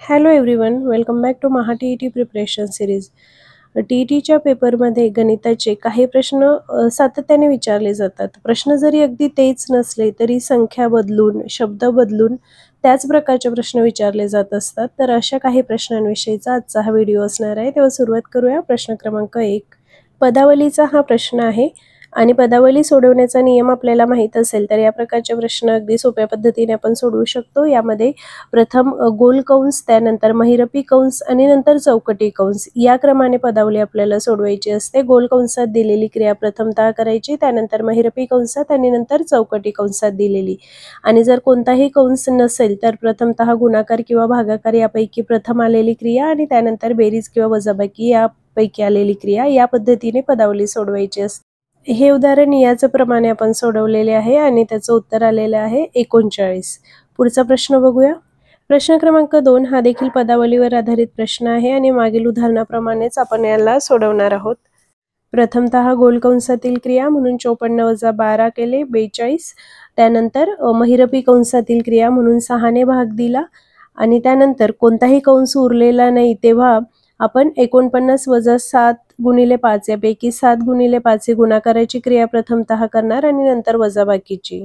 Hello everyone, welcome back to Maha T preparation series. टीईटीच्या पेपरमध्ये गणिताचे काही प्रश्न सातत्याने विचारले जातात। प्रश्न जरी अगदी तेच नसले तरी संख्या बदलून, शब्द बदलून त्याच प्रकारचे प्रश्न विचारले जात असतात। तर अशा काही प्रश्नांविषयीचा आजचा हा व्हिडिओ असणार आहे। तेव्हा सुरुवात करूया। प्रश्न क्रमांक 1, पदावलीचा हा प्रश्न आहे आणि पदावली सोडवण्याचा नियम आपल्याला माहित असेल तर या प्रकारचे प्रश्न अगदी सोप्या पद्धतीने आपण सोडवू शकतो। यामध्ये प्रथम गोल कंस, त्यानंतर महिरपी कंस आणि नंतर चौकटी कंस या क्रमाने पदावली आपल्याला सोडवायची असते। गोल कंसात दिलेली क्रिया प्रथमतः करायची, त्यानंतर महिरपी कंसात आणि नंतर चौकटी कंसात दिलेली। आणि जर कोणताही कंस नसेल तर प्रथमतः गुणाकार किंवा भागाकार यापैकी प्रथम आलेली क्रिया आणि त्यानंतर बेरीज किंवा वजाबाकी यापैकी आलेली क्रिया, या पद्धतीने पदावली सोडवायची असते। हे उदाहरण याच प्रमाणे आपण सोडवलेले आहे आणि त्याचं उत्तर आलेलं आहे 39। पुढचा प्रश्न बघूया। प्रश्न क्रमांक 2 हा देखील पदावलीवर आधारित प्रश्न आहे आणि मागील उदाहरणाप्रमाणेच आपण याला सोडवणार आहोत। प्रथमतः गोल कंसातील क्रिया म्हणून 54 - 12 केले 42। त्यानंतर महिरपी कंसातील क्रिया म्हणून 6 ने भाग दिला आणि त्यानंतर कोणताही कंस उरलेला नाही तेव्हा आपण 49 - 7 × 5 यापैकी 7 × 5 ही गुणाकाराची क्रिया प्रथमतः करणार आणि नंतर वजाबाकीची।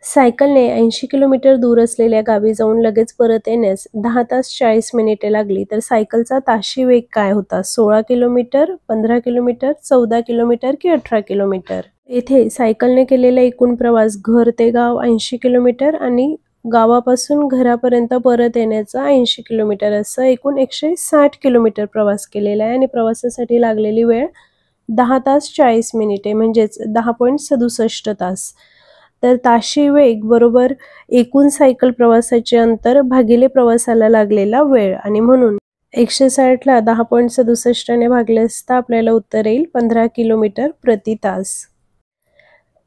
सायकलने 80 किलोमीटर दूर असलेल्या गावी जाऊन लगेच परत येण्यास 10 तास 40 मिनिटे लागली तर सायकलचा ताशी वेग काय होता? 16 किलोमीटर, 15 किलोमीटर, 14 किलोमीटर की 18 किलोमीटर? येथे सायकलने केलेला एकूण प्रवास घर ते गाव 80 किलोमीटर आणि गावापासून घरापर्यंत परत येण्याचा 80 किलोमीटर असं एकूण 160 किलोमीटर प्रवास केलेला आहे आणि प्रवासासाठी लागलेली वेळ 10 तास 40 मिनिटे म्हणजेच 10.67 तास। तर ताशी वेग बरोबर एकूण सायकल प्रवासाचे अंतर भागिले प्रवासाला लागलेला वेळ आणि म्हणून 160 ला 10.67 ने भागले असता आपल्याला उत्तर येईल 15 किलोमीटर प्रति तास।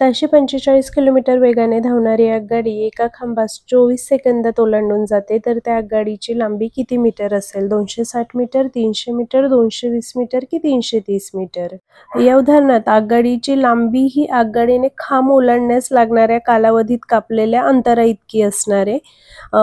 ताशी 45 किलोमीटर वेगाने धावणारी आगगाडी एका खांबास 24 सेकंदात ओलांडून जाते तर त्या आगगाडीची लांबी किती मीटर असेल? 260 मीटर, 300 मीटर, 220 मीटर की 330 मीटर? या उदाहरणात आगगाडीची लांबी ही आगगाडीने खांब ओलांडण्यास लागणाऱ्या कालावधीत कापलेल्या अंतरा इतकी असणार आहे।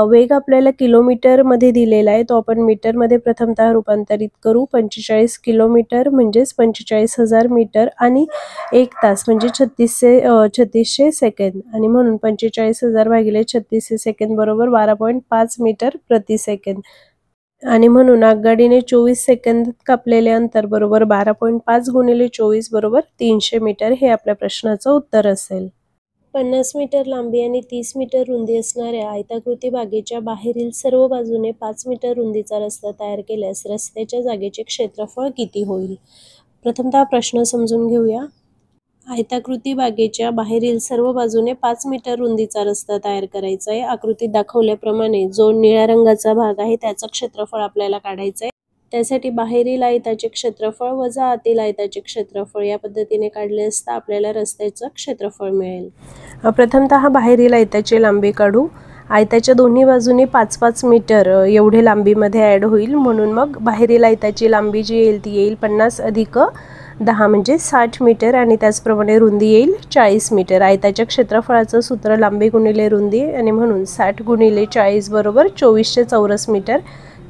वेग आपल्याला किलोमीटर मध्ये दिलेला आहे, तो आपण मीटर मध्ये प्रथमतः रूपांतरित करू। 45 किलोमीटर म्हणजेच 45,000 मीटर आणि 1 तास म्हणजे 3600 सेकंद आणि म्हणून 45,000 भागिले 3600 सेकंद बरोबर 12.5 मीटर प्रति सेकंद आणि म्हणून आगगाडीने 24 सेकंदात कापलेले अंतर बरोबर 12.5 × 24 बरोबर 300 मीटर हे आपल्या प्रश्नाचं उत्तर असेल। 50 मीटर लांबी आणि 30 मीटर रुंदी असणाऱ्या आयताकृती बागेच्या बाहेरील सर्व बाजूने 5 मीटर रुंदीचा रस्ता तयार केल्यास रस्त्याच्या जागेचे क्षेत्रफळ किती होईल? प्रथमतः प्रश्न समजून घेऊया। आयताकृती बागेच्या बाहेरील सर्व बाजूने 5 मीटर रुंदीचा रस्ता तयार करायचा आहे। आकृतीत दाखवल्याप्रमाणे जो निळ्या रंगाचा भाग आहे त्याचं क्षेत्रफळ आपल्याला काढायचं आहे। त्यासाठी बाहेरील आयताचे क्षेत्रफळ वजा आतील आयताचे क्षेत्रफळ या पद्धतीने काढले असता आपल्याला रस्त्याचं क्षेत्रफळ मिळेल। प्रथमतः बाहेरील आयताची लांबी काढू। आयताच्या दोन्ही बाजूनी 5-5 मीटर एवढे लांबीमध्ये ॲड होईल म्हणून मग बाहेरील आयताची लांबी जी येईल ती येईल 50 अधिक 10 म्हणजे 60 मीटर आणि त्याचप्रमाणे रुंदी येईल 40 मीटर। आयताच्या क्षेत्रफळाचं सूत्र लांबी गुणिले रुंदी आणि म्हणून 60 × 40 बरोबर 2400 चौरस मीटर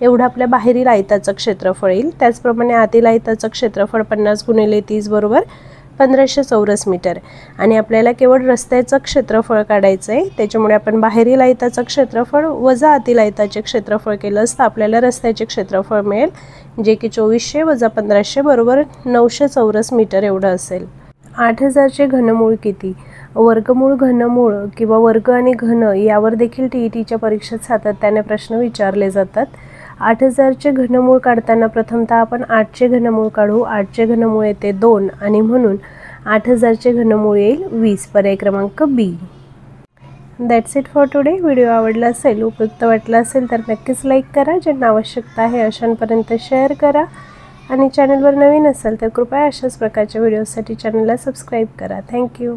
एवढं आपल्या बाहेरील आयताचं क्षेत्रफळ येईल। त्याचप्रमाणे आतील आयताचं क्षेत्रफळ 50 × 30 बरोबर 1500 चौरस मीटर आणि आपल्याला केवळ रस्त्याचं क्षेत्रफळ काढायचं आहे। त्याच्यामुळे आपण बाहेरील आयताचं क्षेत्रफळ वजा आतील आयताचे क्षेत्रफळ केलं असतं आपल्याला रस्त्याचे क्षेत्रफळ मिळेल जे की 2400 वजा 1500 बरोबर 900 चौरस मीटर एवढं असेल। 8000 चे घनमूळ किती? वर्गमूळ, घनमूळ किंवा वर्ग आणि घन यावर देखील टीईटीच्या परीक्षेत सातत्याने प्रश्न विचारले जातात। 8000 चे घनमूळ काढताना प्रथमतः आपण 8 चे घनमूळ काढू। 8 चे घनमूळ येते 2 आणि म्हणून 8000 चे घनमूळ येईल 20। पर्याय क्रमांक B. That's it for today. Video आवडला असेल, उपयुक्त वाटला असेल तर नक्कीच लाईक करा, ज्यांना आवश्यकता आहे अशांपर्यंत शेअर करा आणि चॅनलवर नवीन असाल तर कृपया अशाच प्रकारच्या व्हिडिओसाठी चॅनलला सबस्क्राईब करा। थँक्यू।